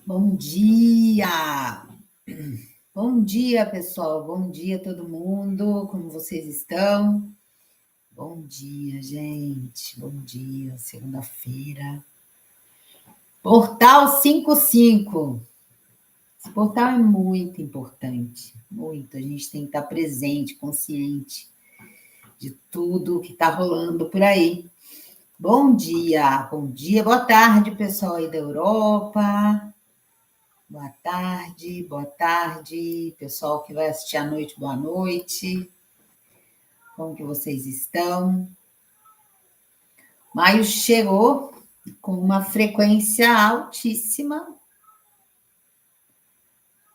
Bom dia! Bom dia, pessoal. Bom dia, todo mundo. Como vocês estão? Bom dia, gente. Bom dia, segunda-feira. Portal 55. Esse portal é muito importante. Muito. A gente tem que estar presente, consciente de tudo que está rolando por aí. Bom dia, boa tarde, pessoal aí da Europa. Boa tarde, pessoal que vai assistir à noite, boa noite. Como que vocês estão? Maio chegou com uma frequência altíssima.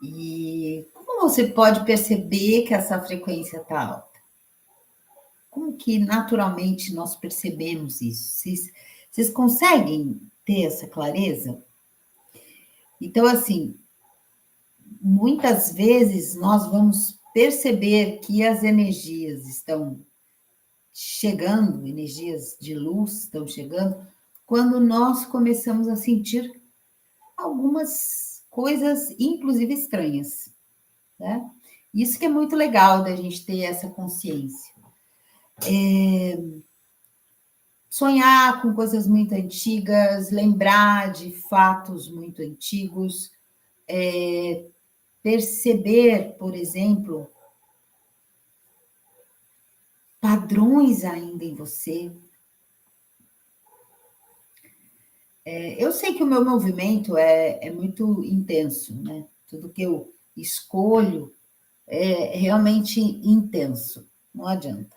E como você pode perceber que essa frequência está alta? Como que naturalmente nós percebemos isso? Vocês conseguem ter essa clareza? Então, assim, muitas vezes nós vamos perceber que as energias estão chegando, energias de luz estão chegando, quando nós começamos a sentir algumas coisas, inclusive estranhas, né? Isso que é muito legal da gente ter essa consciência. Sonhar com coisas muito antigas, lembrar de fatos muito antigos, perceber, por exemplo, padrões ainda em você. Eu sei que o meu movimento é muito intenso, né? Tudo que eu escolho é realmente intenso, não adianta.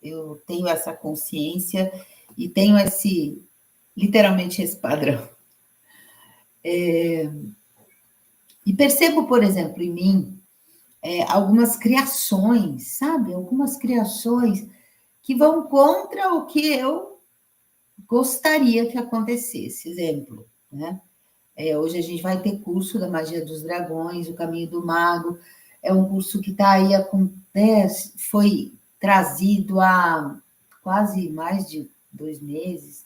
Eu tenho essa consciência e tenho literalmente esse padrão. E percebo, por exemplo, em mim, algumas criações, sabe? Algumas criações que vão contra o que eu gostaria que acontecesse. Exemplo, né? Hoje a gente vai ter curso da Magia dos Dragões, o Caminho do Mago. É um curso que está aí, foi trazido há quase mais de 2 meses.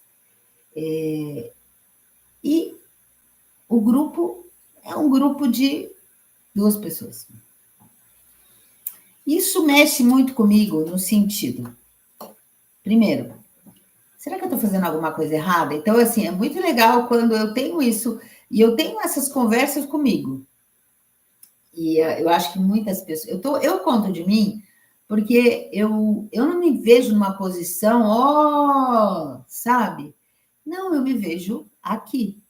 E o grupo é um grupo de 2 pessoas. Isso mexe muito comigo no sentido, primeiro, será que eu estou fazendo alguma coisa errada? Então, assim, é muito legal quando eu tenho isso e eu tenho essas conversas comigo. E eu acho que muitas pessoas. Eu conto de mim porque eu não me vejo numa posição, sabe? Não, eu me vejo aqui.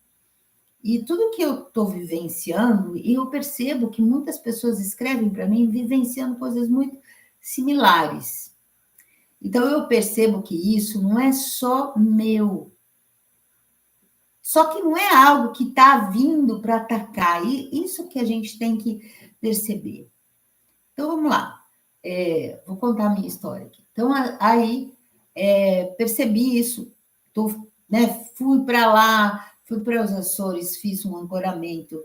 E tudo que eu estou vivenciando, e eu percebo que muitas pessoas escrevem para mim vivenciando coisas muito similares. Então, eu percebo que isso não é só meu. Só que não é algo que está vindo para atacar. E isso que a gente tem que perceber. Então, vamos lá. Vou contar a minha história aqui. Então, aí, percebi isso. Fui para lá, fui para os Açores, fiz um ancoramento,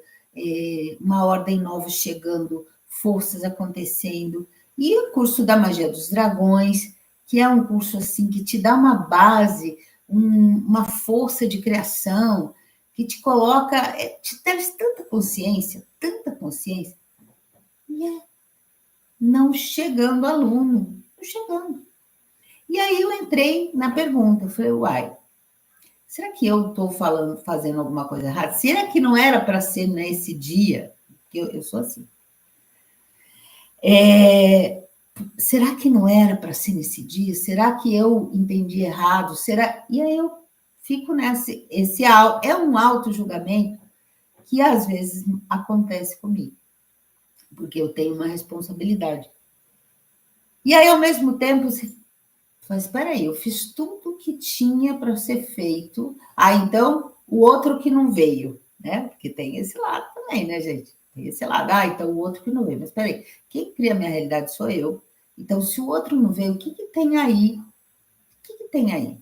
uma ordem nova chegando, forças acontecendo. E o curso da Magia dos Dragões, que é um curso assim que te dá uma base, uma força de criação, que te coloca, te traz tanta consciência, e não chegando aluno, não chegando. E aí eu entrei na pergunta, eu falei, uai, será que eu estou fazendo alguma coisa errada? Será que não era para ser nesse dia? Porque eu sou assim. Será que não era para ser nesse dia? Será que eu entendi errado? E aí eu fico é um auto-julgamento que às vezes acontece comigo, porque eu tenho uma responsabilidade. E aí, ao mesmo tempo, mas espera aí, eu fiz tudo o que tinha para ser feito. Então, o outro que não veio, né? Porque tem esse lado também, né, gente? Tem esse lado. Então o outro que não veio. Mas espera aí, quem cria a minha realidade sou eu. Então, se o outro não veio, o que tem aí? O que tem aí?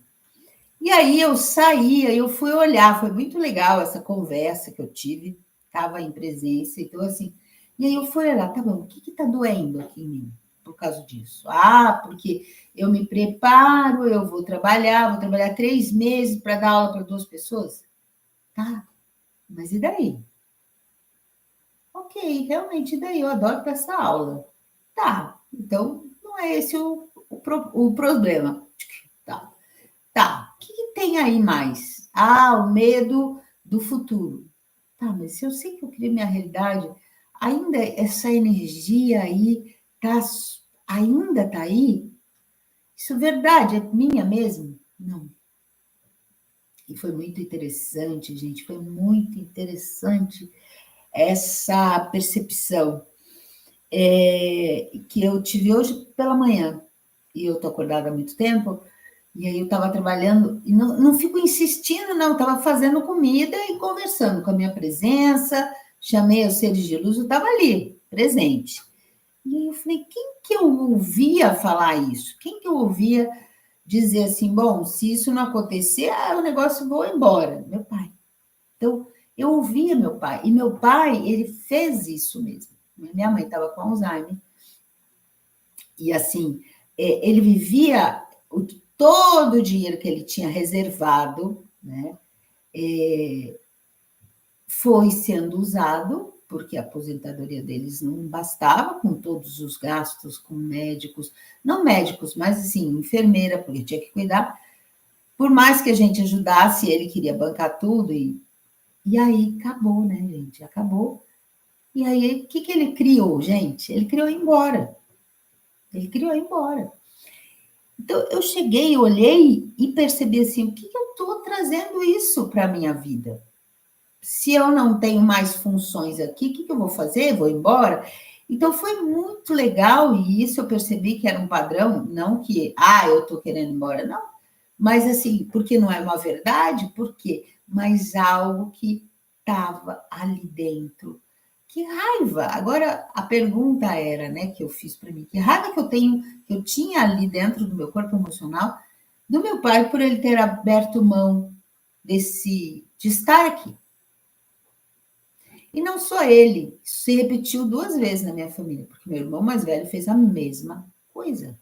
E aí eu saí, aí eu fui olhar, foi muito legal essa conversa que eu tive, estava em presença, então assim, e aí eu fui olhar, tá bom, o que está doendo aqui em mim por causa disso? Porque eu me preparo, vou trabalhar 3 meses para dar aula para 2 pessoas? Tá. Mas e daí? Ok, realmente, e daí? Eu adoro dar essa aula. Tá, então não é esse o problema. Tá, tá. O que tem aí mais? Ah, o medo do futuro. Tá, mas se eu sei que eu criei minha realidade, ainda essa energia aí tá, ainda tá aí? Isso é verdade? É minha mesmo? Não. E foi muito interessante, gente, foi muito interessante essa percepção que eu tive hoje pela manhã. E eu estou acordada há muito tempo, e aí eu estava trabalhando, e não fico insistindo, não, estava fazendo comida e conversando com a minha presença, chamei os seres de luz, eu estava ali, presente. E aí eu falei, quem que eu ouvia falar isso? Quem que eu ouvia dizer assim, bom, se isso não acontecer, o negócio vou embora. Meu pai. Então, eu ouvia meu pai, e meu pai, ele fez isso mesmo. Minha mãe estava com Alzheimer, e assim, ele vivia todo o dinheiro que ele tinha reservado, né, foi sendo usado, porque a aposentadoria deles não bastava, com todos os gastos com médicos, não médicos, mas assim, enfermeira, porque tinha que cuidar. Por mais que a gente ajudasse, ele queria bancar tudo, e aí acabou, né, gente? Acabou. E aí, o que ele criou, gente? Ele criou ir embora. Ele criou ir embora. Então, eu cheguei, olhei e percebi assim, o que eu estou trazendo isso para a minha vida? Se eu não tenho mais funções aqui, o que eu vou fazer? Vou embora? Então, foi muito legal, e isso eu percebi que era um padrão, não que, eu estou querendo ir embora, não. Mas, assim, porque não é uma verdade, por quê? Mas algo que estava ali dentro. Que raiva! Agora, a pergunta era, né, que eu fiz para mim, que raiva que eu tenho, que eu tinha ali dentro do meu corpo emocional, do meu pai por ele ter aberto mão de estar aqui. E não só ele, isso se repetiu 2 vezes na minha família, porque meu irmão mais velho fez a mesma coisa.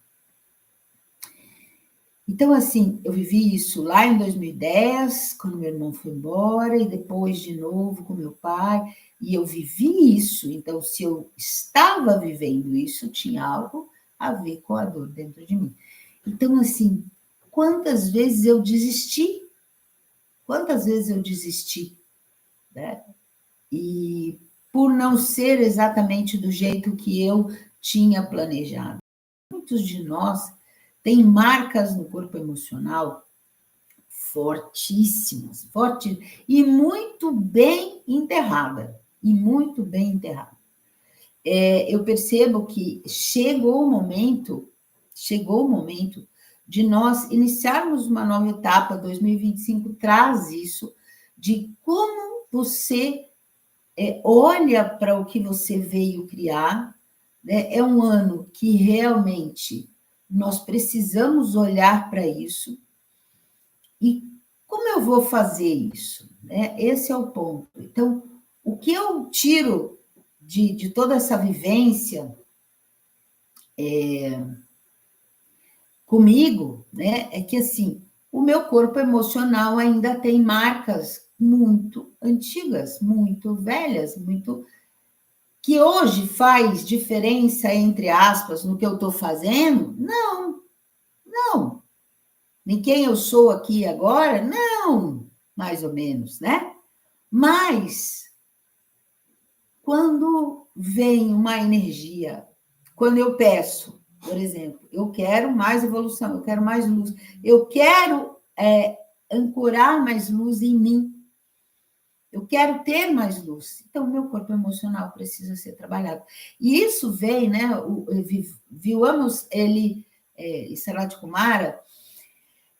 Então, assim, eu vivi isso lá em 2010, quando meu irmão foi embora, e depois de novo com meu pai, e eu vivi isso. Então, se eu estava vivendo isso, tinha algo a ver com a dor dentro de mim. Então, assim, quantas vezes eu desisti? Quantas vezes eu desisti, né? E por não ser exatamente do jeito que eu tinha planejado. Muitos de nós têm marcas no corpo emocional fortíssimas, forte e muito bem enterrada, e muito bem enterrada. Eu percebo que chegou o momento de nós iniciarmos uma nova etapa. 2025 traz isso, de como você olha para o que você veio criar, né? É um ano que realmente nós precisamos olhar para isso. E como eu vou fazer isso? Né? Esse é o ponto. Então, o que eu tiro de toda essa vivência comigo, né, é que assim, o meu corpo emocional ainda tem marcas muito antigas, muito velhas, muito que hoje faz diferença, entre aspas, no que eu estou fazendo? Não, não. Nem quem eu sou aqui agora? Não, mais ou menos, né? Mas quando vem uma energia, quando eu peço, por exemplo, eu quero mais evolução, eu quero mais luz, eu quero ancorar mais luz em mim, eu quero ter mais luz. Então, o meu corpo emocional precisa ser trabalhado. E isso vem, né? Viemos ele e Sanat Kumara,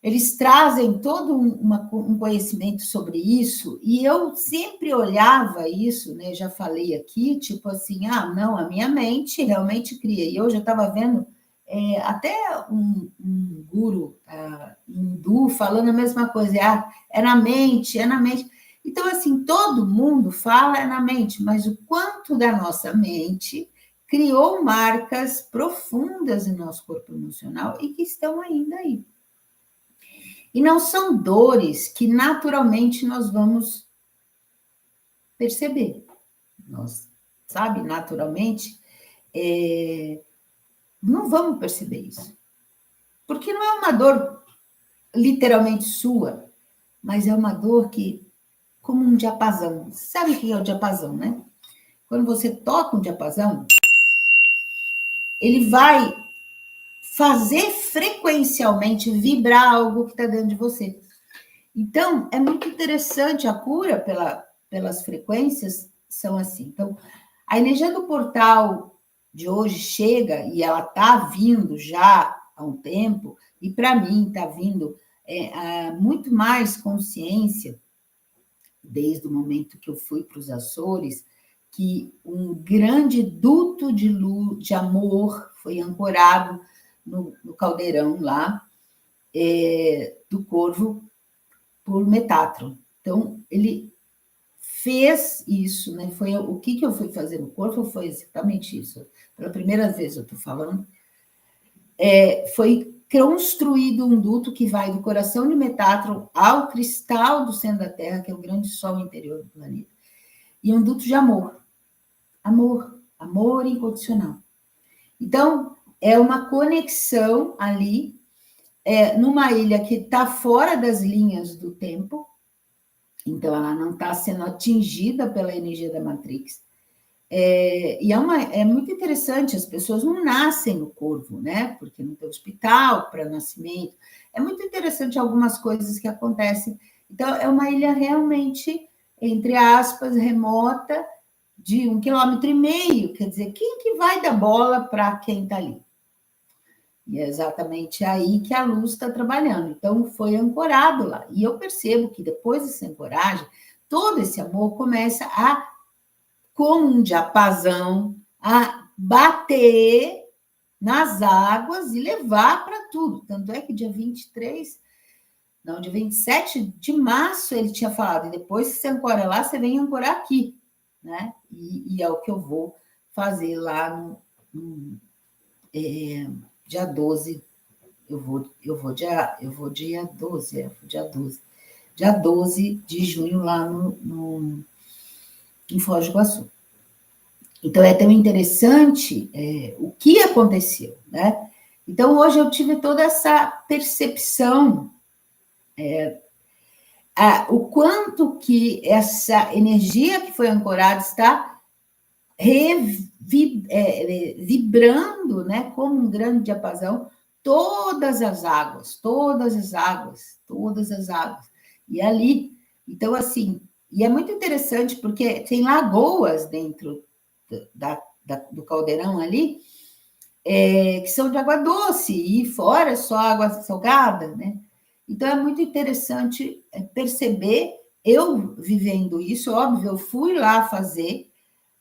eles trazem todo um conhecimento sobre isso, e eu sempre olhava isso, né? Já falei aqui, tipo assim, não, a minha mente realmente cria. E eu já estava vendo até um guru hindu falando a mesma coisa, é na mente, é na mente. Então, assim, todo mundo fala é na mente, mas o quanto da nossa mente criou marcas profundas em nosso corpo emocional e que estão ainda aí. E não são dores que naturalmente nós vamos perceber. Nós, sabe, naturalmente, não vamos perceber isso. Porque não é uma dor literalmente sua, mas é uma dor que, como um diapasão. Sabe o que é o diapasão, né? Quando você toca um diapasão, ele vai fazer frequencialmente vibrar algo que está dentro de você. Então, é muito interessante a cura pelas frequências, são assim. Então, a energia do portal de hoje chega, e ela está vindo já há um tempo, e para mim está vindo muito mais consciência, desde o momento que eu fui para os Açores, que um grande duto de luz, de amor, foi ancorado no caldeirão lá, do Corvo, por Metatron. Então, ele fez isso, né? Foi o que eu fui fazer no Corvo foi exatamente isso. Pela primeira vez eu estou falando. Foi construído um duto que vai do coração de Metatron ao cristal do centro da Terra, que é o grande sol interior do planeta, e um duto de amor. Amor incondicional. Então, é uma conexão ali, numa ilha que está fora das linhas do tempo, então ela não está sendo atingida pela energia da Matrix. E é muito interessante, as pessoas não nascem no Corvo, né? Porque não tem hospital para nascimento. É muito interessante algumas coisas que acontecem. Então, é uma ilha realmente, entre aspas, remota, de 1,5 km. Quer dizer, quem que vai dar bola para quem está ali? E é exatamente aí que a luz está trabalhando. Então, foi ancorado lá. E eu percebo que depois dessa ancoragem, todo esse amor começa a, como um diapasão, a bater nas águas e levar para tudo. Tanto é que dia 27 de março ele tinha falado, e depois que você ancora lá, você vem ancorar aqui, né? E é o que eu vou fazer lá no dia 12, eu vou dia 12, dia 12 de junho lá em Foz do Iguaçu. Então, é tão interessante o que aconteceu, né? Então, hoje eu tive toda essa percepção, o quanto que essa energia que foi ancorada está vibrando, né, como um grande diapasão, todas as águas. E ali, então, assim, e é muito interessante, porque tem lagoas dentro do caldeirão ali, que são de água doce, e fora é só água salgada, né? Então, é muito interessante perceber, eu vivendo isso, óbvio, eu fui lá fazer,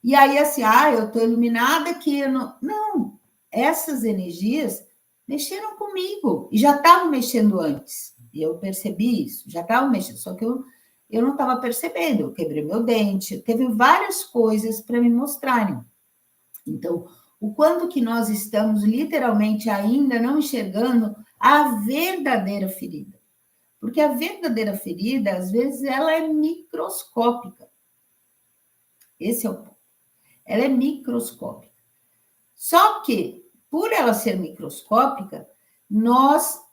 e aí, assim, eu estou iluminada que eu não... Não, essas energias mexeram comigo, e já estavam mexendo antes, e eu percebi isso, já estavam mexendo, só que eu não estava percebendo, eu quebrei meu dente, teve várias coisas para me mostrarem. Então, o quanto que nós estamos literalmente ainda não enxergando a verdadeira ferida. Porque a verdadeira ferida, às vezes, ela é microscópica. Esse é o ponto. Ela é microscópica. Só que, por ela ser microscópica, nós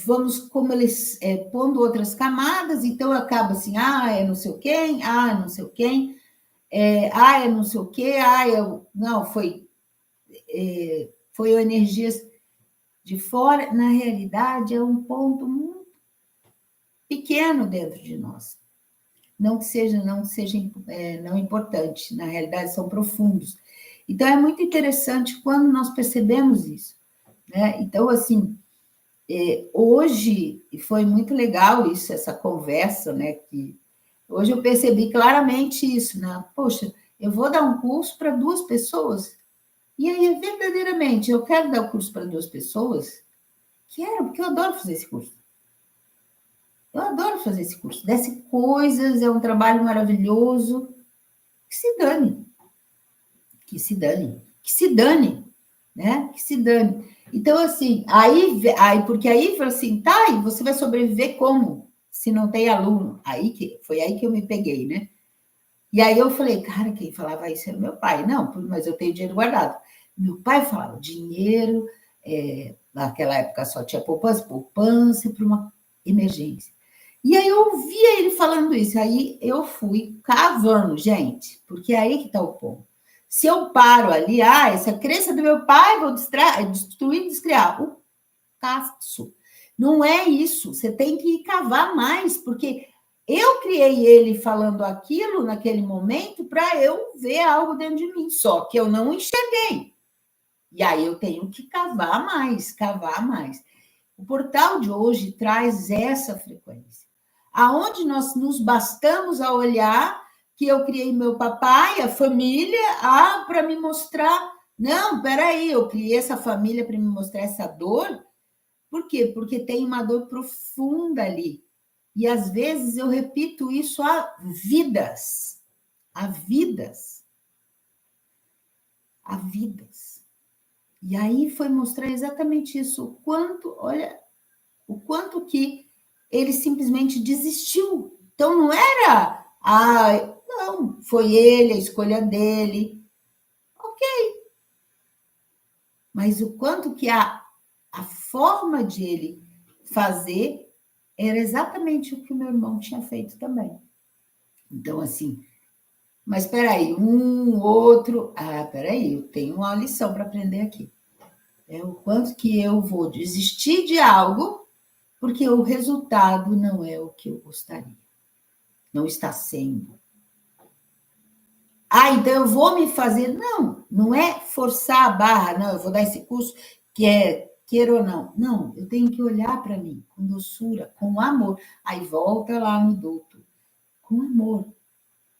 vamos, como eles, pondo outras camadas, então acaba assim, é não sei quem, é não sei quem, é não sei o quê, não, foi energias de fora. Na realidade, é um ponto muito pequeno dentro de nós. Não que seja não importante, na realidade, são profundos. Então, é muito interessante quando nós percebemos isso, né? Então, assim, hoje, e foi muito legal isso, essa conversa, né? Que hoje eu percebi claramente isso, né? Poxa, eu vou dar um curso para 2 pessoas, e aí, verdadeiramente, eu quero dar o curso para 2 pessoas? Quero, porque eu adoro fazer esse curso. Eu adoro fazer esse curso. Desce coisas, é um trabalho maravilhoso. Que se dane. Que se dane. Que se dane. Né? Que se dane. Então, assim, porque aí fala assim, tá, e você vai sobreviver como? Se não tem aluno. Foi aí que eu me peguei, né? E aí eu falei, cara, quem falava isso era meu pai. Não, mas eu tenho dinheiro guardado. Meu pai falava, dinheiro, naquela época só tinha poupança, poupança para uma emergência. E aí eu ouvia ele falando isso, aí eu fui cavando, gente, porque é aí que está o ponto. Se eu paro ali, essa crença do meu pai, vou destruir, descriar. O caço. Não é isso, você tem que cavar mais, porque eu criei ele falando aquilo naquele momento para eu ver algo dentro de mim, só que eu não enxerguei. E aí eu tenho que cavar mais, cavar mais. O portal de hoje traz essa frequência, aonde nós nos bastamos a olhar que eu criei meu papai, a família, para me mostrar. Não, peraí, eu criei essa família para me mostrar essa dor. Por quê? Porque tem uma dor profunda ali. E às vezes eu repito isso há vidas. Há vidas. Há vidas. E aí foi mostrar exatamente isso, o quanto que ele simplesmente desistiu. Então não era, não, foi ele, a escolha dele. Ok. Mas o quanto que a forma de ele fazer era exatamente o que o meu irmão tinha feito também. Então, assim, mas espera aí, outro... espera aí, eu tenho uma lição para aprender aqui. É o quanto que eu vou desistir de algo porque o resultado não é o que eu gostaria. Não está sendo. Então eu vou me fazer... Não, não é forçar a barra, não, eu vou dar esse curso queira ou não. Não, eu tenho que olhar para mim com doçura, com amor. Aí volta lá no doutor. Com amor.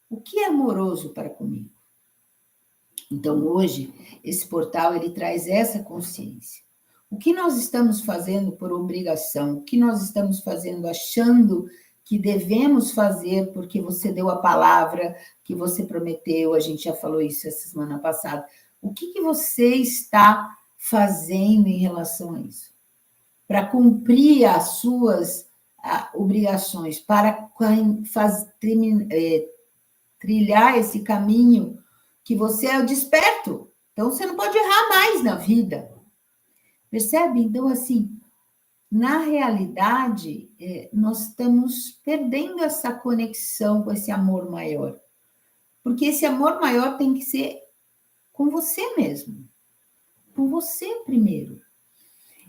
O que é amoroso para comigo? Então, hoje, esse portal ele traz essa consciência. O que nós estamos fazendo por obrigação? O que nós estamos fazendo achando que devemos fazer porque você deu a palavra que você prometeu? A gente já falou isso essa semana passada. O que você está fazendo em relação a isso? Para cumprir as suas obrigações, para trilhar esse caminho que você é o desperto. Então, você não pode errar mais na vida. Percebe? Então, assim, na realidade, nós estamos perdendo essa conexão com esse amor maior. Porque esse amor maior tem que ser com você mesmo. Com você primeiro.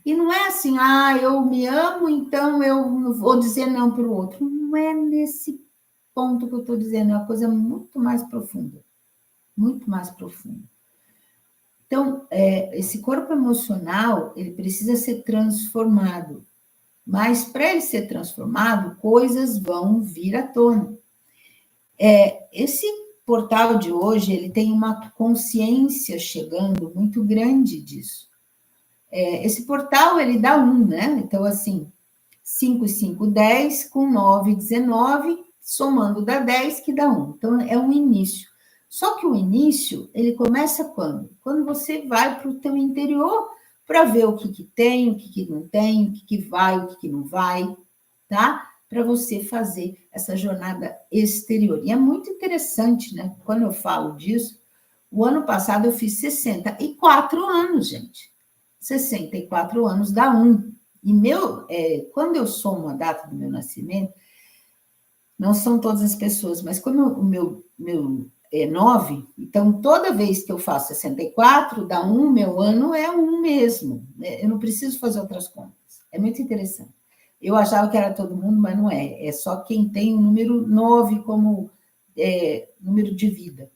E não é assim, eu me amo, então eu não vou dizer não para o outro. Não é nesse ponto que eu estou dizendo, é uma coisa muito mais profunda. Muito mais profunda. Então, esse corpo emocional, ele precisa ser transformado. Mas, para ele ser transformado, coisas vão vir à tona. Esse portal de hoje, ele tem uma consciência chegando muito grande disso. Esse portal, ele dá 1, né? Então, assim, 5 e 5, 10, com 9, 19, somando dá 10, que dá 1. Então, é um início. Só que o início, ele começa quando? Quando você vai para o teu interior para ver o que tem, o que não tem, o que vai, o que não vai, tá? Para você fazer essa jornada exterior. E é muito interessante, né? Quando eu falo disso, o ano passado eu fiz 64 anos, gente. 64 anos dá 1. E quando eu somo a data do meu nascimento, não são todas as pessoas, mas como o meu é 9, então toda vez que eu faço 64, dá 1, meu ano é 1 mesmo. Eu não preciso fazer outras contas. É muito interessante. Eu achava que era todo mundo, mas não é. É só quem tem o número 9 como número de vida.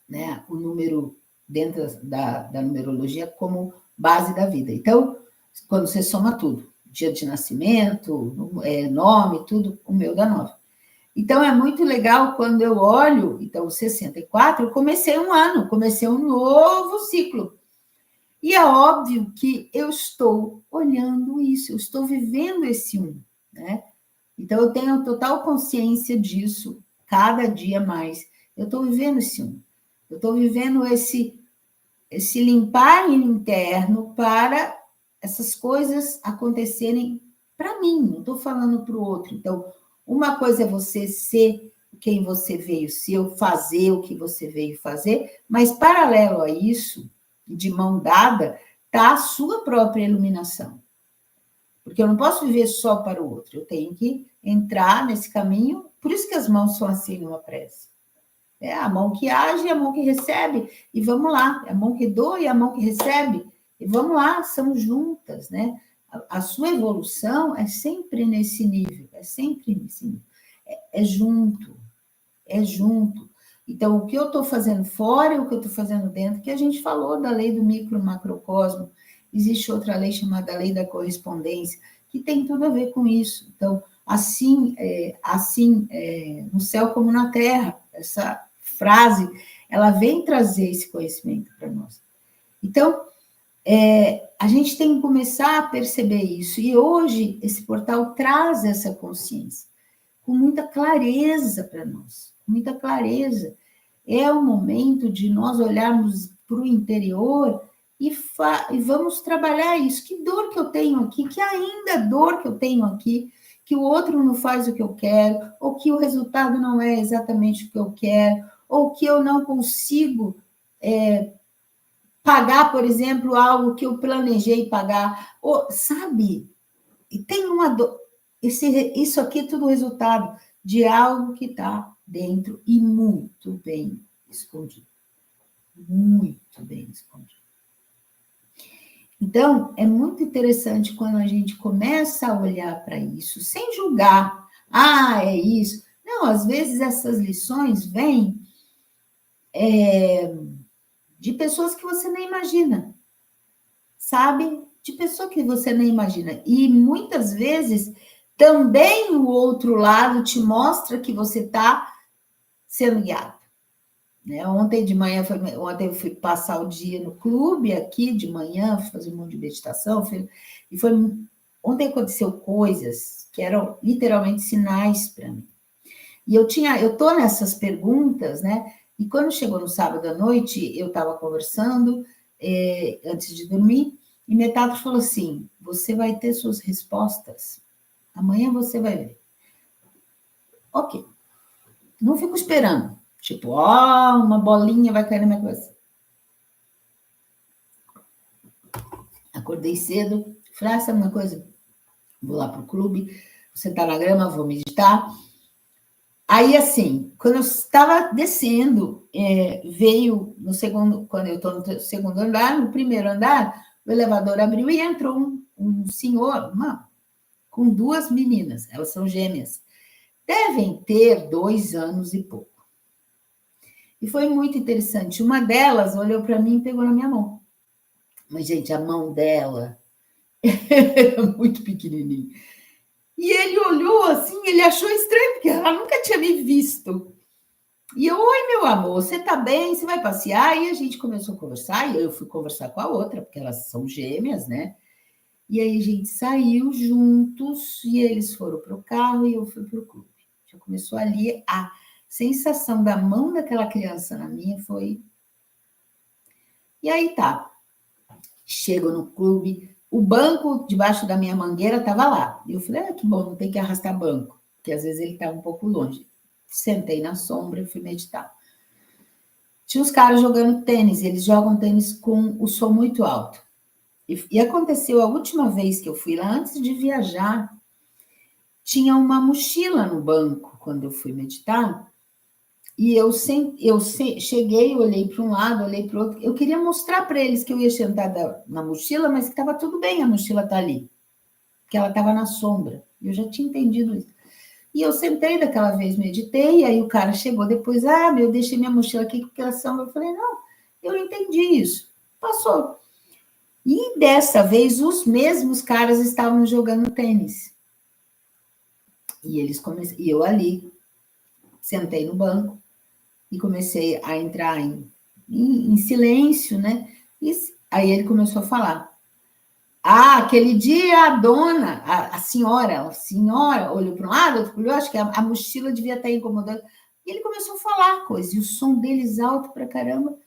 Né? O número dentro da numerologia como base da vida. Então, quando você soma tudo, dia de nascimento, nome, tudo, o meu dá 9. Então, é muito legal quando eu olho, então, 64, eu comecei um ano, comecei um novo ciclo. E é óbvio que eu estou olhando isso, eu estou vivendo esse 1, né? Então, eu tenho total consciência disso, cada dia mais. Eu estou vivendo esse 1. Eu estou vivendo esse limpar interno para essas coisas acontecerem para mim, não estou falando para o outro. Então, uma coisa é você ser quem você veio ser, ou fazer o que você veio fazer, mas paralelo a isso, de mão dada, está a sua própria iluminação. Porque eu não posso viver só para o outro, eu tenho que entrar nesse caminho, por isso que as mãos são assim numa prece. É a mão que age e a mão que recebe, e vamos lá, é a mão que doa e a mão que recebe, e vamos lá, são juntas, né? A sua evolução é sempre nesse nível, é sempre nesse nível. É junto, é junto. Então, o que eu estou fazendo fora e o que eu estou fazendo dentro, que a gente falou da lei do micro-macrocosmo, existe outra lei chamada lei da correspondência, que tem tudo a ver com isso. Então, assim no céu como na terra, essa frase, ela vem trazer esse conhecimento para nós. Então, a gente tem que começar a perceber isso, e hoje esse portal traz essa consciência com muita clareza para nós, muita clareza. É o momento de nós olharmos para o interior e vamos trabalhar isso. Que dor que eu tenho aqui, que ainda dor que eu tenho aqui, que o outro não faz o que eu quero, ou que o resultado não é exatamente o que eu quero, ou que eu não consigo pagar, por exemplo, algo que eu planejei pagar, ou, sabe? E tem uma dor. Isso aqui é tudo resultado de algo que está dentro e muito bem escondido. Muito bem escondido. Então, é muito interessante quando a gente começa a olhar para isso, sem julgar. Ah, é isso. Não, às vezes essas lições vêm de pessoas que você nem imagina. Sabe? De pessoa que você nem imagina. E muitas vezes também o outro lado te mostra que você está sendo guiado. Né? Ontem eu fui passar o dia no clube aqui de manhã, fui fazer um monte de meditação, ontem aconteceu coisas que eram literalmente sinais para mim. E eu estou nessas perguntas, né? E quando chegou no sábado à noite, eu estava conversando antes de dormir, e Metatron falou assim: você vai ter suas respostas, amanhã você vai ver. Ok. Não fico esperando. Tipo, uma bolinha vai cair na minha cabeça. Acordei cedo, falei, sabe uma coisa? Vou lá pro clube, vou sentar na grama, vou meditar. Aí, assim, quando eu estava descendo, veio no segundo, quando eu estou no segundo andar, no primeiro andar, o elevador abriu e entrou um senhor, com duas meninas, elas são gêmeas. Devem ter 2 anos e pouco. E foi muito interessante. Uma delas olhou para mim e pegou na minha mão. Mas, gente, a mão dela era muito pequenininha. E ele olhou assim, ele achou estranho, porque ela nunca tinha me visto. E eu, oi, meu amor, você tá bem? Você vai passear? E a gente começou a conversar, e eu fui conversar com a outra, porque elas são gêmeas, né? E aí a gente saiu juntos, e eles foram para o carro, e eu fui para o clube. Já começou ali, a sensação da mão daquela criança na minha foi... E aí tá, chego no clube, o banco debaixo da minha mangueira estava lá. E eu falei, que bom, não tem que arrastar banco, porque às vezes ele está um pouco longe. Sentei na sombra e fui meditar. Tinha os caras jogando tênis, eles jogam tênis com o som muito alto. E aconteceu a última vez que eu fui lá, antes de viajar, tinha uma mochila no banco, quando eu fui meditar, e eu cheguei, olhei para um lado, olhei para o outro, eu queria mostrar para eles que eu ia sentar na mochila, mas que estava tudo bem, a mochila está ali, que ela estava na sombra, eu já tinha entendido isso. E eu sentei daquela vez, meditei, e aí o cara chegou depois, eu deixei minha mochila aqui com aquela sombra. Eu falei, não, eu entendi isso. Passou. E dessa vez, os mesmos caras estavam jogando tênis. E eu ali, sentei no banco, e comecei a entrar em silêncio, né? E aí ele começou a falar. Aquele dia a dona, a senhora olhou para um lado, outro olhou, acho que a mochila devia estar incomodando. E ele começou a falar coisas, e o som deles alto pra caramba.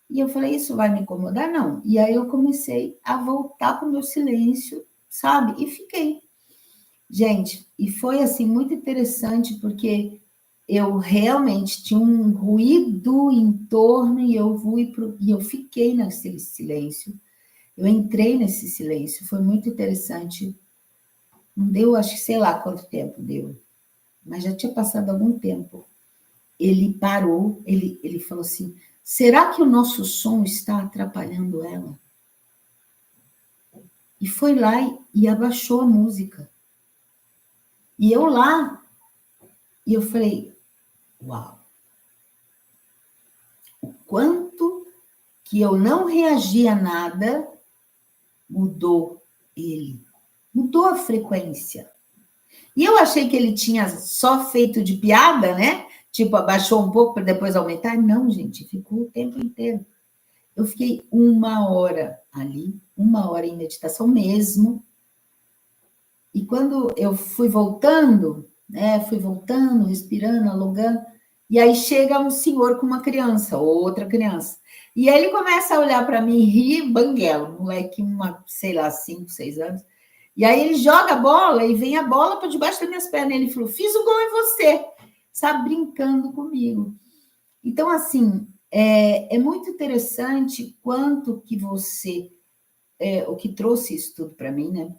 E eu falei, isso vai me incomodar? Não. E aí eu comecei a voltar para o meu silêncio, sabe? E fiquei. Gente, e foi assim muito interessante, porque eu realmente tinha um ruído em torno e eu fiquei nesse silêncio. Eu entrei nesse silêncio, foi muito interessante. Não deu, acho que sei lá quanto tempo deu, mas já tinha passado algum tempo. Ele parou, ele falou assim: será que o nosso som está atrapalhando ela? E foi lá e abaixou a música. E eu lá, e eu falei: uau! O quanto que eu não reagi a nada mudou ele, mudou a frequência. E eu achei que ele tinha só feito de piada, né? Tipo, abaixou um pouco para depois aumentar. Não, gente, ficou o tempo inteiro. Eu fiquei 1 hora ali, 1 hora em meditação mesmo. E quando eu fui voltando, né? Fui voltando, respirando, alongando. E aí chega um senhor com uma criança, outra criança. E aí ele começa a olhar para mim e rir, banguelo, moleque, sei lá, 5, 6 anos. E aí ele joga a bola e vem a bola para debaixo das minhas pernas. Ele falou: fiz o gol em você, sabe, brincando comigo. Então, assim, é muito interessante quanto que você, o que trouxe isso tudo para mim, né?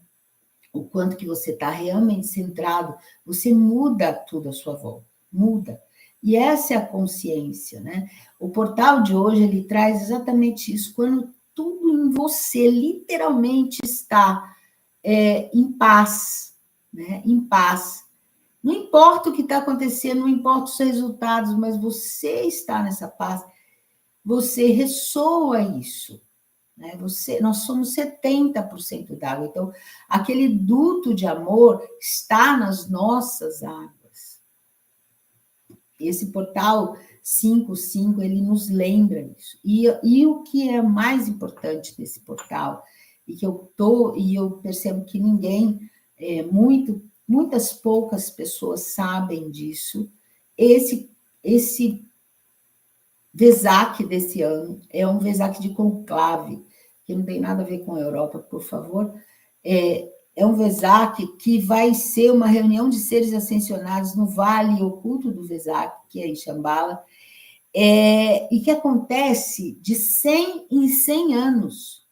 O quanto que você está realmente centrado, você muda tudo à sua volta, muda. E essa é a consciência, né? O portal de hoje, ele traz exatamente isso, quando tudo em você literalmente está em paz, né? Em paz. Não importa o que está acontecendo, não importa os resultados, mas você está nessa paz, você ressoa isso. Né? Nós somos 70% d'água, então aquele duto de amor está nas nossas águas. Esse portal 55, ele nos lembra isso. E o que é mais importante desse portal, e eu percebo que muitas poucas pessoas sabem disso, esse Vesak desse ano é um Vesak de conclave, que não tem nada a ver com a Europa, por favor. É um Vesak que vai ser uma reunião de seres ascensionados no Vale Oculto do Vesak, que é em Shambhala, e que acontece de 100 em 100 anos,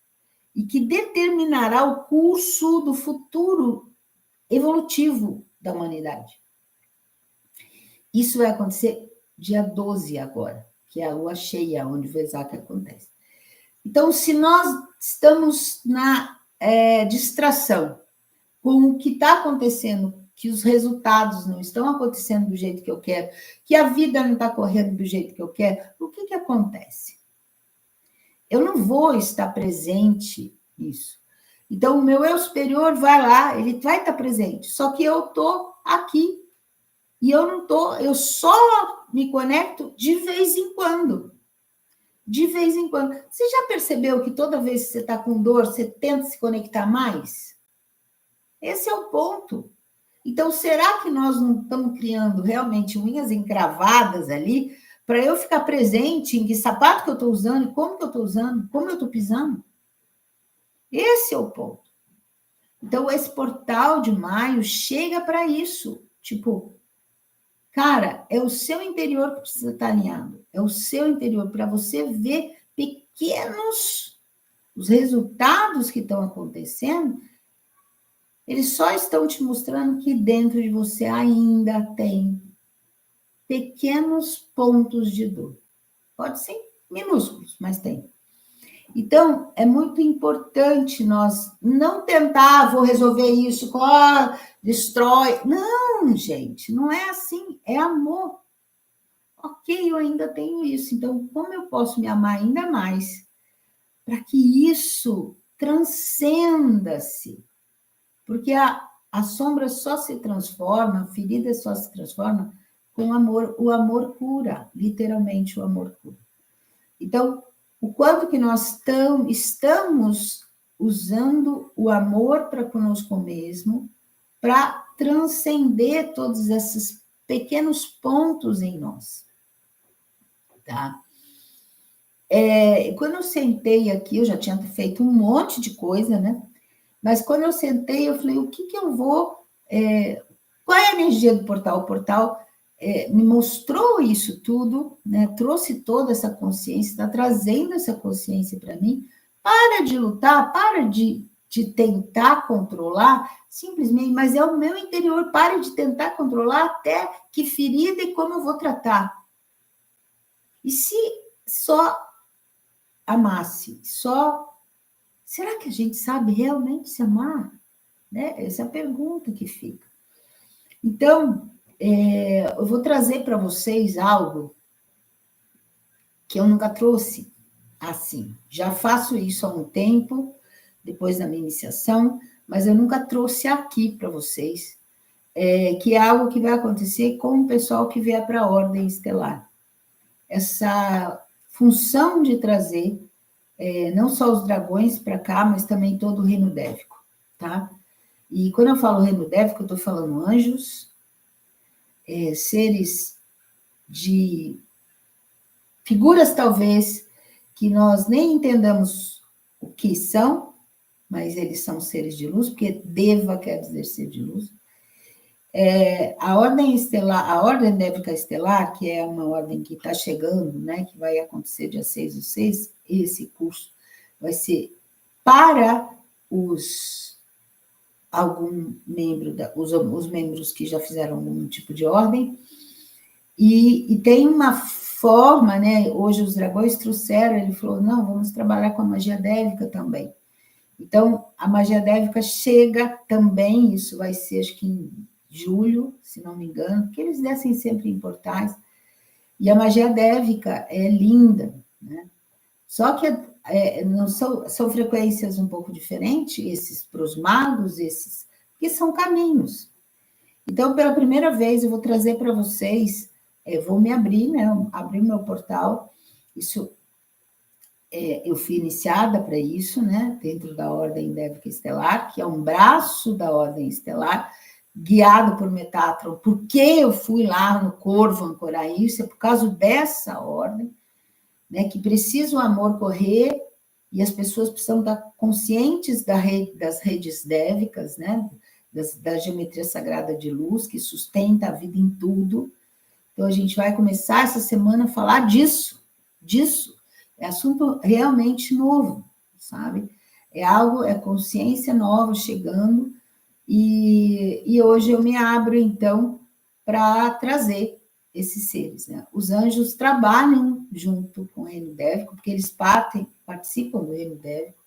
e que determinará o curso do futuro evolutivo da humanidade. Isso vai acontecer dia 12 agora, que é a lua cheia, onde o Vesak acontece. Então, se nós estamos na distração com o que está acontecendo, que os resultados não estão acontecendo do jeito que eu quero, que a vida não está correndo do jeito que eu quero, o que acontece? Eu não vou estar presente nisso. Então, o meu eu superior vai lá, ele vai estar presente, só que eu estou aqui. E eu não estou, eu só me conecto de vez em quando. De vez em quando. Você já percebeu que toda vez que você está com dor, você tenta se conectar mais? Esse é o ponto. Então, será que nós não estamos criando realmente unhas encravadas ali para eu ficar presente em que sapato que eu estou usando, como que eu estou usando, como eu estou pisando? Esse é o ponto. Então, esse portal de maio chega para isso. Tipo, cara, é o seu interior que precisa estar alinhado. É o seu interior para você ver os resultados que estão acontecendo. Eles só estão te mostrando que dentro de você ainda tem pequenos pontos de dor. Pode ser minúsculos, mas tem. Então, é muito importante nós não tentar, vou resolver isso, destrói. Não, gente, não é assim, é amor. Ok, eu ainda tenho isso, então como eu posso me amar ainda mais para que isso transcenda-se? Porque a sombra só se transforma, a ferida só se transforma com amor. O amor cura, literalmente o amor cura. Então, o quanto que nós estamos usando o amor para conosco mesmo, para transcender todos esses pequenos pontos em nós. Tá? Quando eu sentei aqui, eu já tinha feito um monte de coisa, né? Mas quando eu sentei, eu falei, o que eu vou... qual é a energia do portal? O portal me mostrou isso tudo, né? Trouxe toda essa consciência, está trazendo essa consciência para mim. Para de lutar, para de tentar controlar, simplesmente, mas é o meu interior, pare de tentar controlar até que ferida e como eu vou tratar. E se só amasse, será que a gente sabe realmente se amar? Né? Essa é a pergunta que fica. Então, eu vou trazer para vocês algo que eu nunca trouxe assim. Já faço isso há um tempo, depois da minha iniciação, mas eu nunca trouxe aqui para vocês, que é algo que vai acontecer com o pessoal que vier para a Ordem Estelar. Essa função de trazer não só os dragões para cá, mas também todo o reino dévico, tá? E quando eu falo reino dévico, eu estou falando anjos, seres de figuras, talvez, que nós nem entendamos o que são, mas eles são seres de luz, porque Deva quer dizer ser de luz. A Ordem Estelar, a Ordem Dévica Estelar, que é uma ordem que está chegando, né, que vai acontecer dia 6/6, esse curso vai ser para algum membro, os membros que já fizeram algum tipo de ordem, e tem uma forma, né? Hoje os dragões trouxeram, ele falou, não, vamos trabalhar com a magia dévica também. Então, a magia dévica chega também, isso vai ser, acho que em julho, se não me engano, porque eles descem sempre em portais, e a magia dévica é linda, né? Só que não são frequências um pouco diferentes, esses para os magos, porque são caminhos. Então, pela primeira vez, eu vou trazer para vocês, vou me abrir, né? Abrir meu portal. Isso, eu fui iniciada para isso, né? Dentro da Ordem Dévica Estelar, que é um braço da Ordem Estelar, guiado por Metatron. Por que eu fui lá no Corvo ancorar isso? É por causa dessa ordem, né? Que precisa o amor correr e as pessoas precisam estar conscientes das redes dévicas, né? Da geometria sagrada de luz, que sustenta a vida em tudo. Então, a gente vai começar essa semana a falar disso. É assunto realmente novo, sabe? É consciência nova chegando, e hoje eu me abro, então, para trazer esses seres, né? Os anjos trabalham junto com o reino dévico, porque eles participam do reino dévico.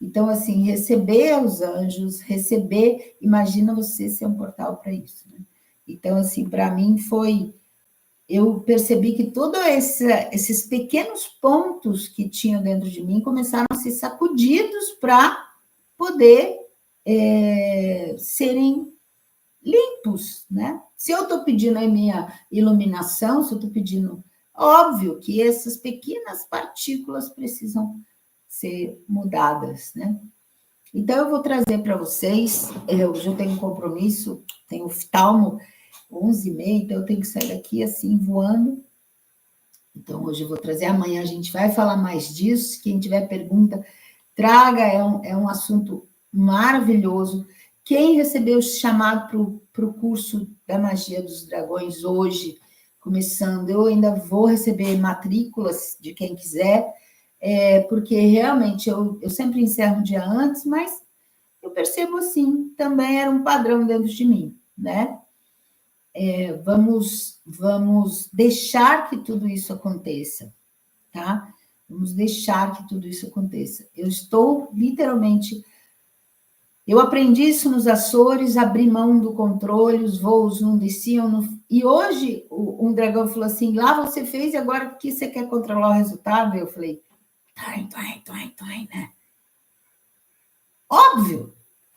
Então, assim, receber os anjos, imagina você ser um portal para isso, né? Então, assim, para mim eu percebi que todos esses pequenos pontos que tinham dentro de mim começaram a ser sacudidos para poder serem limpos, né? Se eu estou pedindo a minha iluminação, se eu estou pedindo, óbvio que essas pequenas partículas precisam ser mudadas, né? Então, eu vou trazer para vocês, eu já tenho um compromisso, tenho oftalmo 11h30, então eu tenho que sair daqui assim, voando. Então, hoje eu vou trazer, amanhã a gente vai falar mais disso, quem tiver pergunta, traga, é um assunto maravilhoso. Quem recebeu o chamado para o curso da magia dos dragões hoje, começando, eu ainda vou receber matrículas de quem quiser, porque realmente eu sempre encerro um dia antes, mas eu percebo assim, também era um padrão dentro de mim, né? Vamos deixar que tudo isso aconteça, tá? Vamos deixar que tudo isso aconteça. Eu estou literalmente. Eu aprendi isso nos Açores, abri mão do controle, os voos não desciam. E hoje um dragão falou assim: lá você fez e agora que você quer controlar o resultado? Eu falei: né? Óbvio,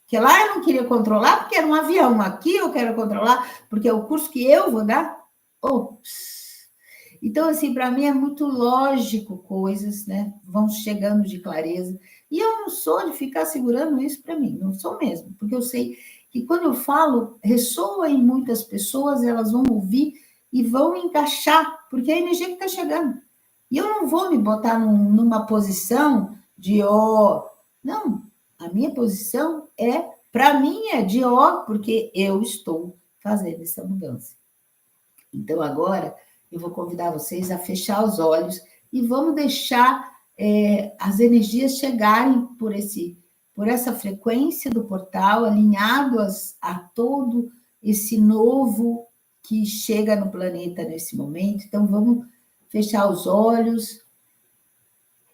que lá eu não queria controlar porque era um avião. Aqui eu quero controlar porque é o curso que eu vou dar. Ops! Então, assim, para mim é muito lógico coisas, né? Vão chegando de clareza. E eu não sou de ficar segurando isso para mim, não sou mesmo, porque eu sei que quando eu falo, ressoa em muitas pessoas, elas vão ouvir e vão encaixar, porque é a energia que está chegando. E eu não vou me botar numa posição de ó. Não, a minha posição para mim, é de ó, porque eu estou fazendo essa mudança. Então, agora, eu vou convidar vocês a fechar os olhos e vamos deixar as energias chegarem por essa frequência do portal, alinhados a todo esse novo que chega no planeta nesse momento. Então, vamos fechar os olhos,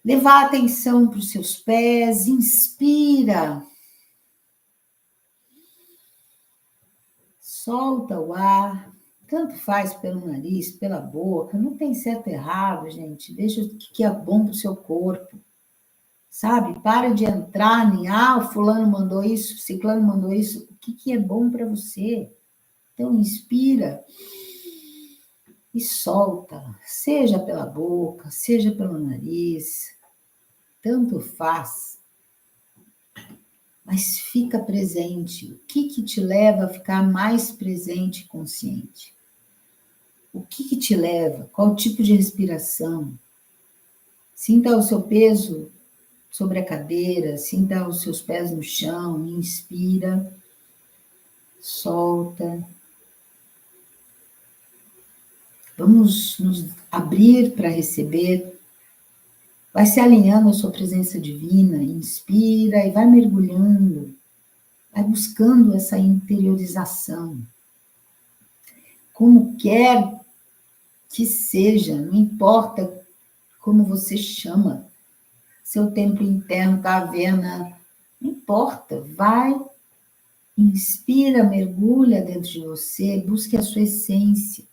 levar a atenção para os seus pés, inspira, solta o ar. Tanto faz pelo nariz, pela boca, não tem certo e errado, gente. Veja o que é bom para o seu corpo, sabe? Para de entrar em, o fulano mandou isso, o ciclano mandou isso. O que é bom para você? Então, inspira e solta, seja pela boca, seja pelo nariz, tanto faz. Mas fica presente. O que te leva a ficar mais presente e consciente? O que te leva? Qual tipo de respiração? Sinta o seu peso sobre a cadeira, sinta os seus pés no chão, inspira, solta. Vamos nos abrir para receber. Vai se alinhando à sua presença divina, inspira e vai mergulhando, vai buscando essa interiorização. Como quer que seja, não importa como você chama, seu templo interno, caverna, não importa, vai, inspira, mergulha dentro de você, busque a sua essência,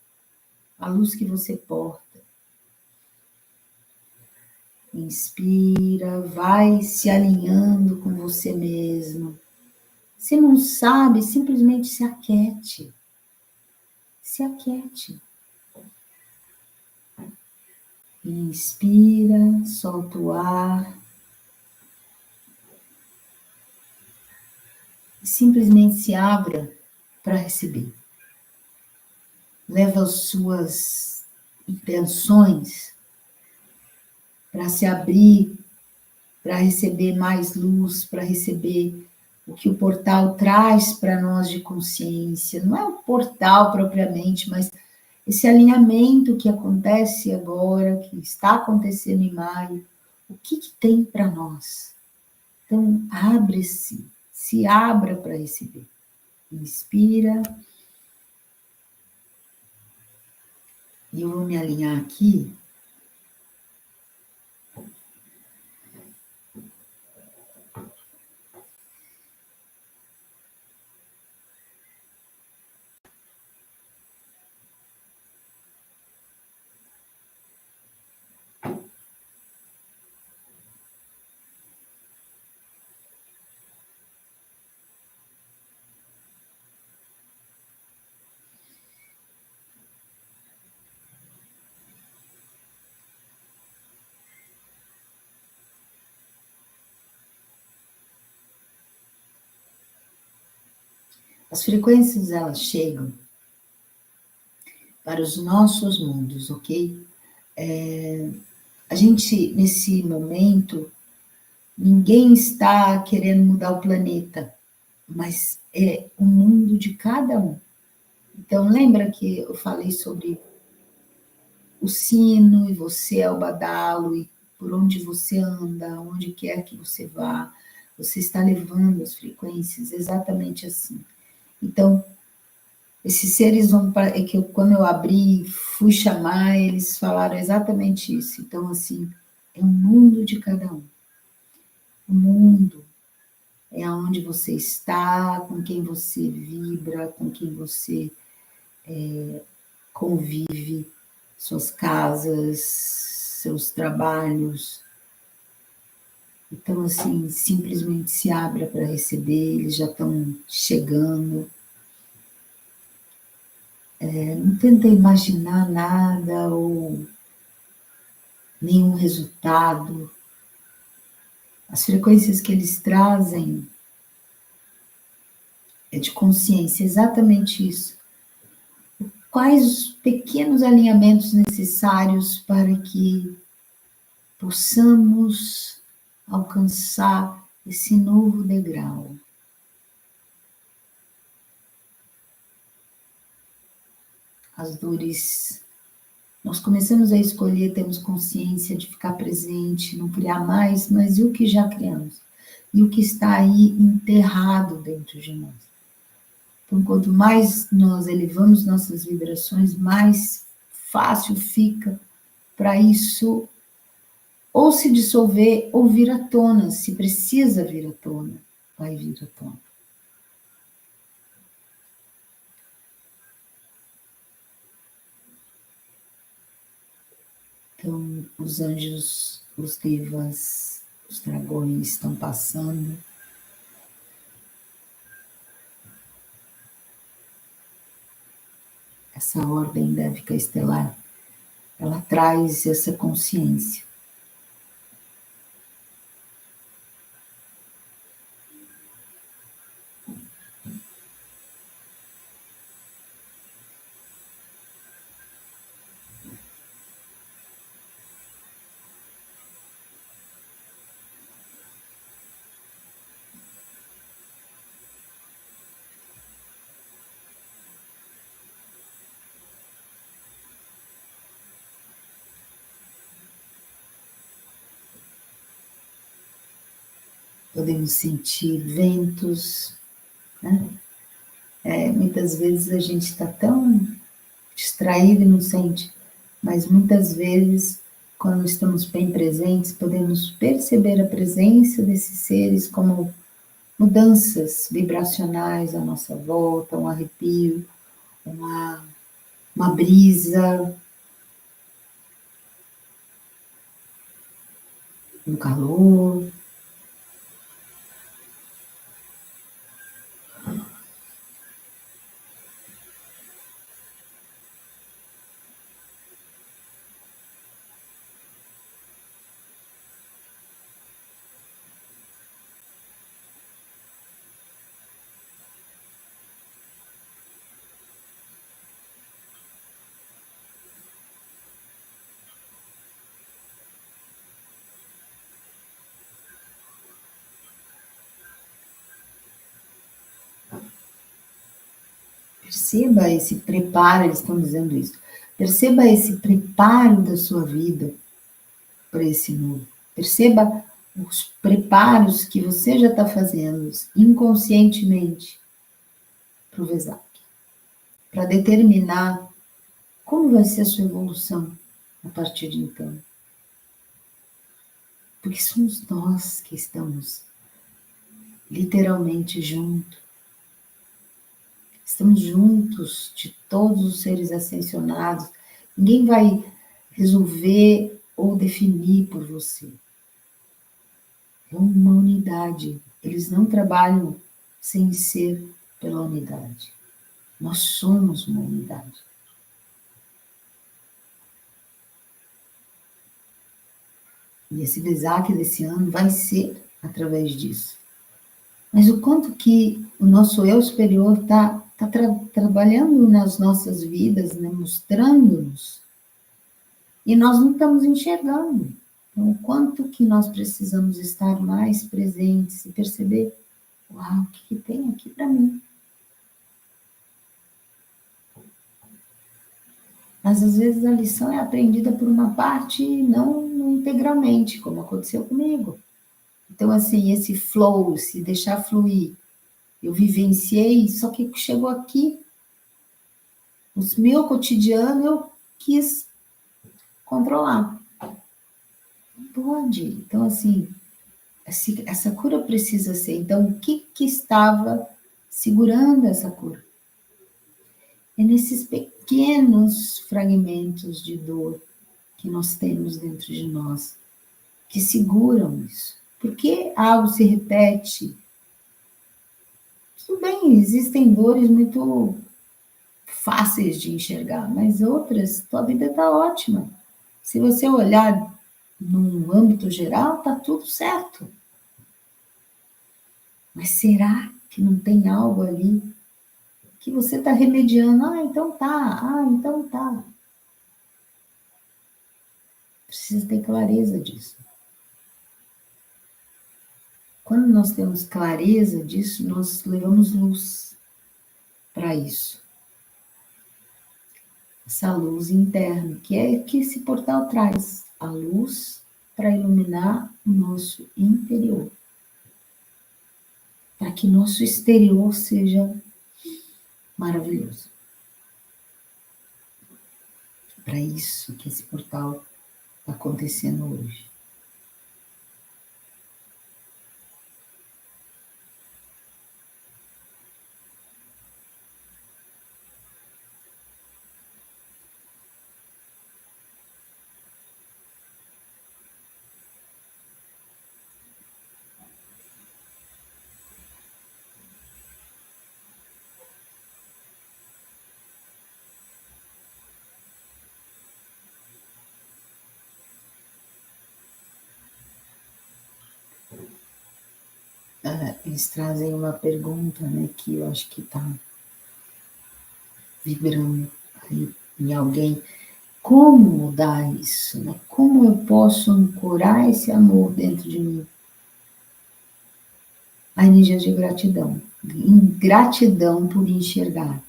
a luz que você porta. Inspira, vai se alinhando com você mesmo. Se não sabe, simplesmente se aquiete. Se aquiete. Inspira, solta o ar. E simplesmente se abra para receber. Leva as suas intenções para se abrir, para receber mais luz, para receber o que o portal traz para nós de consciência. Não é o portal propriamente, mas esse alinhamento que acontece agora, que está acontecendo em maio, o que tem para nós? Então, abre-se, se abra para receber. Inspira. E eu vou me alinhar aqui. As frequências, elas chegam para os nossos mundos, ok? A gente, nesse momento, ninguém está querendo mudar o planeta, mas é o mundo de cada um. Então, lembra que eu falei sobre o sino e você é o badalo, e por onde você anda, onde quer que você vá, você está levando as frequências exatamente assim. Então, esses seres vão para, é que quando eu abri, fui chamar, eles falaram exatamente isso. Então, assim, é o mundo de cada um. O mundo é aonde você está, com quem você vibra, com quem você convive, suas casas, seus trabalhos. Então, assim, simplesmente se abra para receber, eles já estão chegando. Não tenta imaginar nada ou nenhum resultado. As frequências que eles trazem é de consciência, exatamente isso. Quais os pequenos alinhamentos necessários para que possamos alcançar esse novo degrau? as dores. Nós começamos a escolher, temos consciência de ficar presente, não criar mais, mas e o que já criamos? E o que está aí enterrado dentro de nós? Então, quanto mais nós elevamos nossas vibrações, mais fácil fica para isso ou se dissolver ou vir à tona. Se precisa vir à tona, vai vir à tona. Então, os anjos, os devas, os dragões estão passando. Essa ordem dévica estelar, ela traz essa consciência. Podemos sentir ventos, né? Muitas vezes a gente está tão distraído e não sente, mas muitas vezes, quando estamos bem presentes, podemos perceber a presença desses seres como mudanças vibracionais à nossa volta, um arrepio, uma brisa, um calor. Perceba esse preparo, eles estão dizendo isso. Perceba esse preparo da sua vida para esse novo. Perceba os preparos que você já está fazendo inconscientemente para o Vesak, para determinar como vai ser a sua evolução a partir de então. Porque somos nós que estamos literalmente juntos. Estamos juntos de todos os seres ascensionados. Ninguém vai resolver ou definir por você. É uma unidade. Eles não trabalham sem ser pela unidade. Nós somos uma unidade. E esse Vesak desse ano vai ser através disso. Mas o quanto que o nosso eu superior está trabalhando nas nossas vidas, né, mostrando-nos, e nós não estamos enxergando. Então, o quanto que nós precisamos estar mais presentes e perceber, uau, o que tem aqui para mim? Mas às vezes a lição é aprendida por uma parte e não integralmente, como aconteceu comigo. Então, assim, esse flow, se deixar fluir, eu vivenciei, só que chegou aqui, o meu cotidiano, eu quis controlar. Não pode. Então, assim, essa cura precisa ser. Então, o que estava segurando essa cura? É nesses pequenos fragmentos de dor que nós temos dentro de nós, que seguram isso. Por que algo se repete? Tudo bem, existem dores muito fáceis de enxergar, mas outras, tua vida está ótima. Se você olhar num âmbito geral, está tudo certo. Mas será que não tem algo ali que você está remediando? Então tá. Precisa ter clareza disso. Quando nós temos clareza disso, nós levamos luz para isso. essa luz interna, que é que esse portal traz, a luz para iluminar o nosso interior, para que nosso exterior seja maravilhoso. Para isso que esse portal está acontecendo hoje. Eles trazem uma pergunta, né, que eu acho que está vibrando aí em alguém. Como mudar isso? Né? Como eu posso ancorar esse amor dentro de mim? A energia de gratidão. Gratidão por enxergar.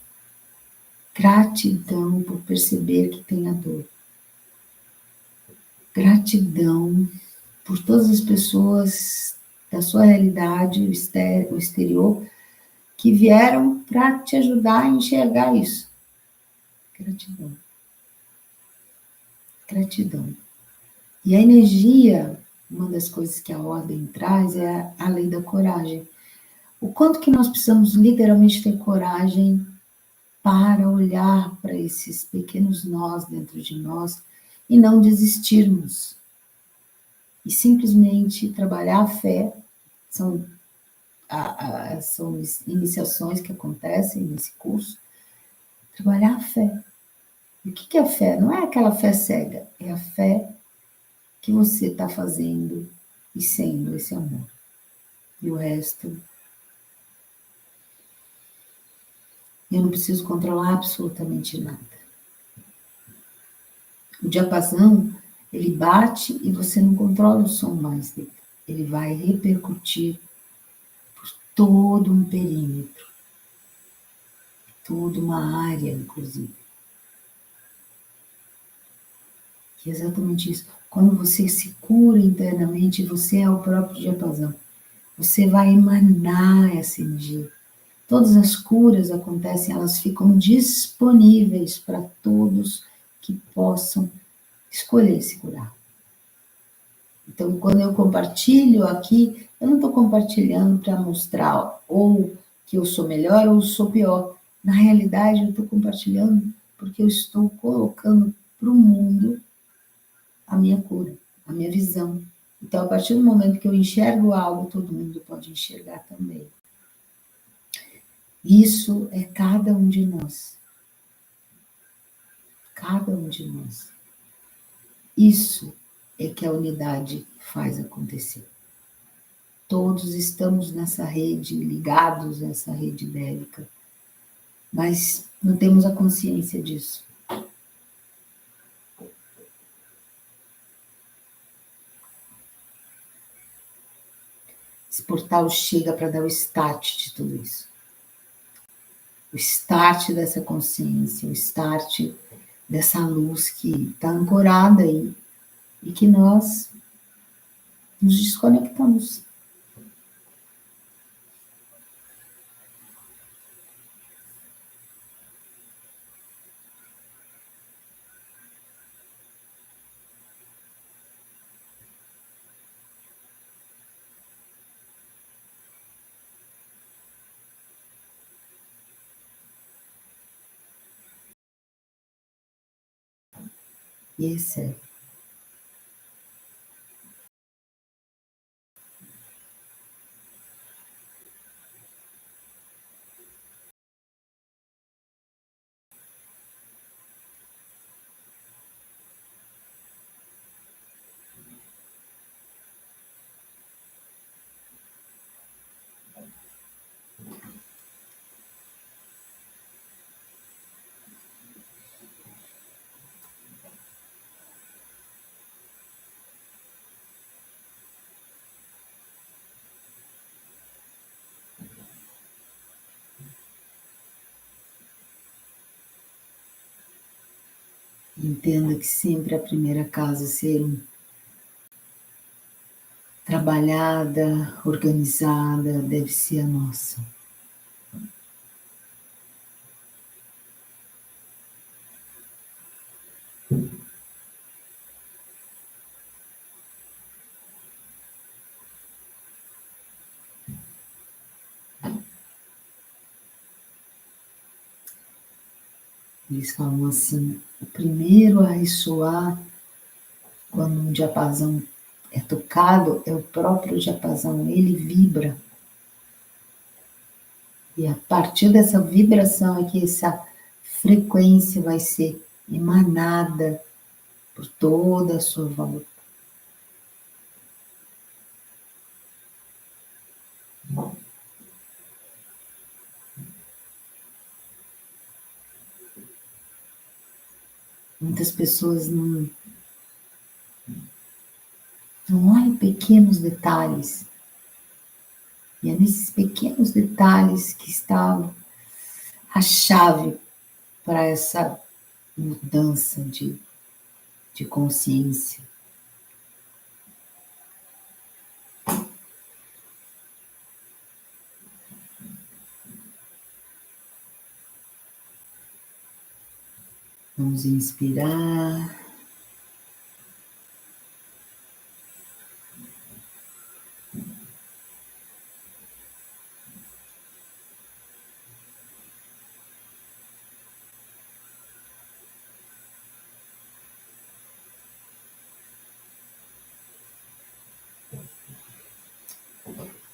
Gratidão por perceber que tem a dor. Gratidão por todas as pessoas da sua realidade, o exterior, que vieram para te ajudar a enxergar isso. Gratidão. Gratidão. E a energia, uma das coisas que a ordem traz é a lei da coragem. O quanto que nós precisamos literalmente ter coragem para olhar para esses pequenos nós dentro de nós e não desistirmos. E simplesmente trabalhar a fé, são iniciações que acontecem nesse curso, trabalhar a fé. E o que é a fé? Não é aquela fé cega, é a fé que você está fazendo e sendo esse amor. E o resto, eu não preciso controlar absolutamente nada. O diapasão, ele bate e você não controla o som mais dele. Ele vai repercutir por todo um perímetro, toda uma área, inclusive. E é exatamente isso. Quando você se cura internamente, você é o próprio diapasão. Você vai emanar essa energia. Todas as curas acontecem, elas ficam disponíveis para todos que possam escolher se curar. Então, quando eu compartilho aqui, eu não estou compartilhando para mostrar ou que eu sou melhor ou sou pior. Na realidade, eu estou compartilhando porque eu estou colocando para o mundo a minha cura, a minha visão. Então, a partir do momento que eu enxergo algo, todo mundo pode enxergar também. Isso é cada um de nós. Cada um de nós. Isso é que a unidade faz acontecer. Todos estamos nessa rede, ligados a essa rede bélica, mas não temos a consciência disso. Esse portal chega para dar o start de tudo isso. O start dessa consciência, o start dessa luz que está ancorada aí e que nós nos desconectamos. E esse é. Entenda que sempre a primeira casa a ser trabalhada, organizada, deve ser a nossa. Eles falam assim, o primeiro a ressoar quando um diapasão é tocado é o próprio diapasão, ele vibra. E a partir dessa vibração é que essa frequência vai ser emanada por toda a sua volta. Muitas pessoas não olham pequenos detalhes. E é nesses pequenos detalhes que está a chave para essa mudança de consciência. Vamos inspirar.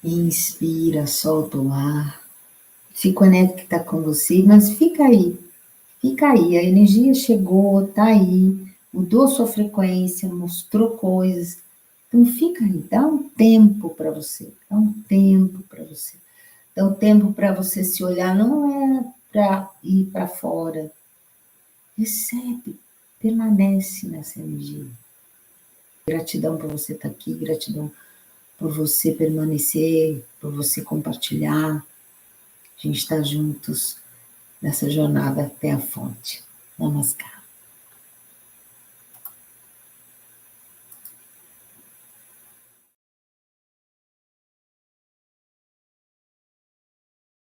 Inspira, solta o ar. Se conecta com você, mas fica aí. Fica aí, a energia chegou, tá aí, mudou sua frequência, mostrou coisas. Então fica aí, dá um tempo para você, dá um tempo para você. Dá um tempo para você se olhar, não é para ir para fora. Recebe, permanece nessa energia. Gratidão por você estar aqui, gratidão por você permanecer, por você compartilhar. A gente está juntos nessa jornada até a fonte. Namaskar.